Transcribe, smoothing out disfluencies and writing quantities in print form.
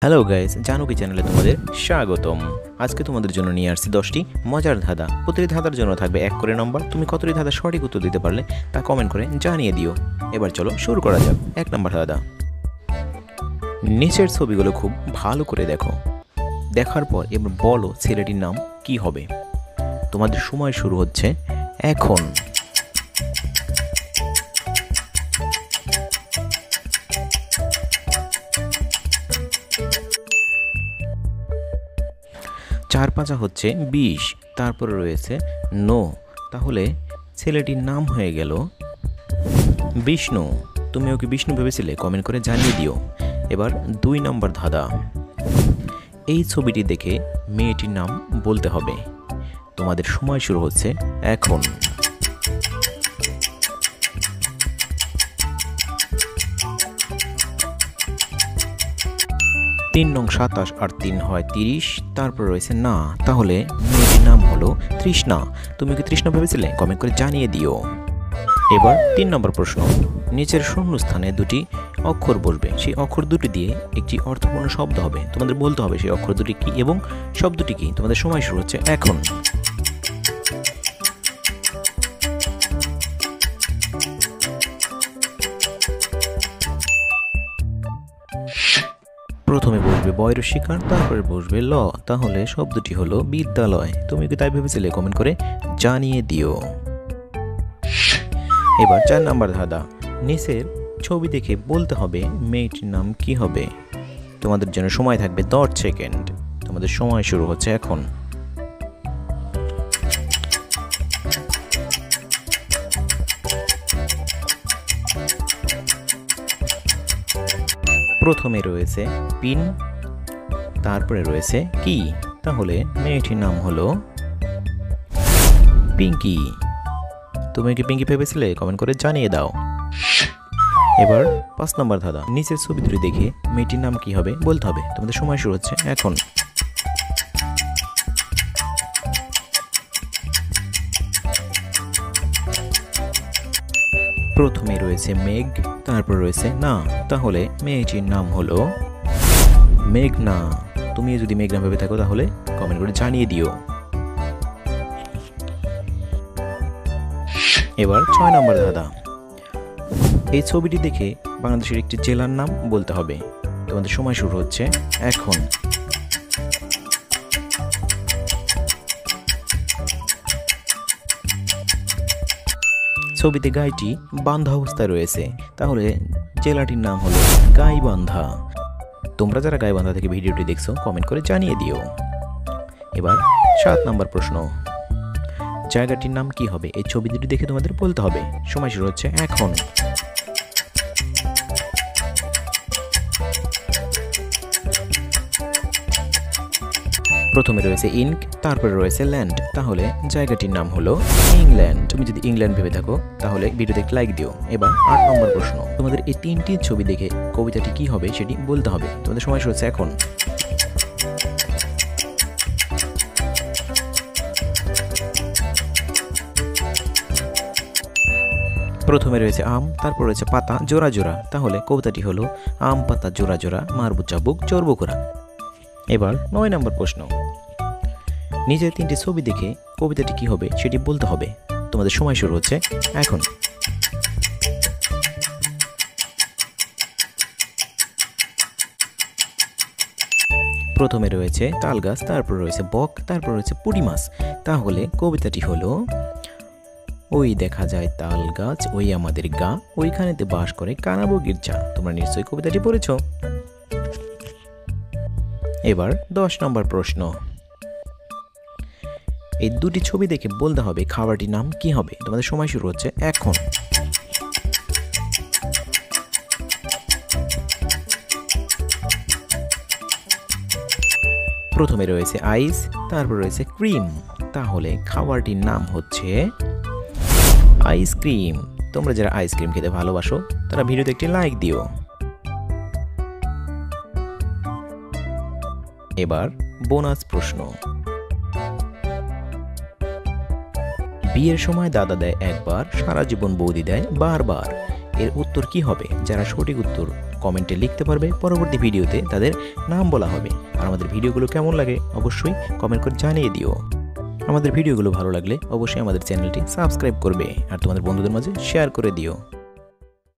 Hello guys, জানো কি চ্যানেলে তোমাদের স্বাগতম। আজকে তোমাদের জন্য নিয়ে আসছি 10টি মজার ধাঁধা। প্রতিটি ধাঁধার জন্য থাকবে 1 করে নম্বর। তুমি কতটি ধাঁধা সঠিক উত্তর দিতে পারলে তা কমেন্ট করে জানিয়ে দিও। এবার চলো শুরু করা যাক। 1 নম্বর ধাঁধা। নিচের ছবিগুলো খুব ভালো করে দেখো। দেখার পর এবার বলো ছেলেটির নাম কি হবে। তোমাদের সময় শুরু হচ্ছে এখন। চার পাঁচা হচ্ছে 20, তারপরে রয়েছে নো, তাহলে ছেলেটির নাম হয়ে গেল বিষ্ণু। তুমি ওকে বিষ্ণু ভেবেছিলে? কমেন্ট করে জানিয়ে দিও। এবার 2 নম্বর ধাঁধা। এই ছবিটি দেখে মেয়েটির নাম বলতে হবে। তোমাদের সময় শুরু হচ্ছে এখন। 3 নং 27 আর 3 হয় 30, তারপর রয়েছে না, তাহলে মেয়েটির নাম হলো তৃষ্ণা। তুমি কি তৃষ্ণা ভেবেছিলে? কমেন্ট করে জানিয়ে দিও। এবার 3 নম্বর প্রশ্ন। নিচের শূন্যস্থানে দুটি অক্ষর বসবে। সেই অক্ষর দুটি দিয়ে একটি অর্থপূর্ণ শব্দ হবে। তোমাদের বলতে হবে সেই অক্ষর দুটি কি এবং শব্দটি কি। তোমাদের সময় শুরু হচ্ছে এখন। প্রথমে বসবে বয়ের শিকার, তারপরে বসবে ল, তাহলে শব্দটি হলো বিদ্যালয়। তুমি কি তাই ভেবেছিলে? কমেন্ট করে জানিয়ে দিও। এবার 4 নম্বর ধাঁধা। নিচের ছবি দেখে বলতে হবে মেয়েটির নাম কি হবে। তোমাদের জন্য সময় থাকবে 10 সেকেন্ড। তোমাদের সময় শুরু হচ্ছে এখন। প্রথমে রয়েছে পিন, তারপরে রয়েছে কি, তাহলে মেয়েটির নাম হলো পিঙ্কি। তুমি কি পিঙ্কি ভেবেছিলে? কমেন্ট করে জানিয়ে দাও। এবার 5 নম্বর ধাঁধা। নিচের ছবি দুটি দেখে মেয়েটির নাম কি হবে বলতে হবে। তোমাদের সময় শুরু হচ্ছে এখন। প্রথমে রয়েছে মেঘ, তারপর রয়েছে না, তাহলে মেয়েটির নাম হলো মেঘনা। তুমি যদি মেঘনা ভেবে থাকো তাহলে কমেন্ট করে জানিয়ে দিও। এবার 6 নম্বর ধাঁধা। এই ছবিটি দেখে বাংলাদেশের একটি জেলার নাম বলতে হবে। তোমাদের সময় শুরু হচ্ছে এখন। ছবিতে গাইটি বান্ধা অবস্থায় রয়েছে, তাহলে জেলাটির নাম হলো গাইবান্ধা। তোমরা যারা গাইবান্ধা থেকে ভিডিওটি দেখছো কমেন্ট করে জানিয়ে দিও। এবার 7 নম্বর প্রশ্ন। জায়গাটির নাম কি হবে? এই ছবি দুটি দেখে তোমাদের বলতে হবে। সময় শুরু হচ্ছে এখন। প্রথমে রয়েছে ইঙ্ক, তারপরে রয়েছে ল্যান্ড, তাহলে জায়গাটির নাম হলো ইংল্যান্ড। তুমি যদি ইংল্যান্ড ভেবে থাকো তাহলে ভিডিওতে লাইক দিও। এবার 8 নম্বর প্রশ্ন। তোমাদের এই 3টি ছবি দেখে কবিতাটি কি হবে সেটি বলতে হবে। তোমাদের সময় শুরু হচ্ছে এখন। প্রথমে রয়েছে আম, তারপর রয়েছে পাতা জোড়া জোড়া, তাহলে কবিতাটি হলো আম পাতা জোড়া জোড়া মারবো চাবুক চড়বো করা। এবার 9 নম্বর প্রশ্ন। নিজের 3টি ছবি দেখে কবিতাটি কি হবে সেটি বলতে হবে। তোমাদের সময় শুরু হচ্ছে এখন। প্রথমে রয়েছে তাল গাছ, তারপর রয়েছে বক, তারপর রয়েছে পুঁটি মাছ, তাহলে কবিতাটি হলো ওই দেখা যায় তাল গাছ ওই আমাদের গা, ওইখানেতে বাস করে কানাবগির চা। তোমরা নিশ্চয়ই কবিতাটি পড়েছ। এবার 10 নম্বর প্রশ্ন। এই দুটি ছবি দেখে বলতে হবে খাবারটির নাম কি হবে। তোমাদের সময় শুরু হচ্ছে এখন। প্রথমে রয়েছে আইস, তারপর রয়েছে ক্রিম, তাহলে খাবারটির নাম হচ্ছে আইসক্রিম। তোমরা যারা আইসক্রিম খেতে ভালোবাসো তারা ভিডিওতে একটি লাইক দিও। এবার বোনাস প্রশ্ন। বিয়ের সময় দাদা দেয় একবার, সারা জীবন বৌদি দেয় বারবার। এর উত্তর কি হবে? যারা সঠিক উত্তর কমেন্টে লিখতে পারবে, পরবর্তী ভিডিওতে তাদের নাম বলা হবে। আর আমাদের ভিডিওগুলো কেমন লাগে অবশ্যই কমেন্ট করে জানিয়ে দিও। আমাদের ভিডিওগুলো ভালো লাগলে অবশ্যই আমাদের চ্যানেলটি সাবস্ক্রাইব করবে আর তোমাদের বন্ধুদের মাঝে শেয়ার করে দিও।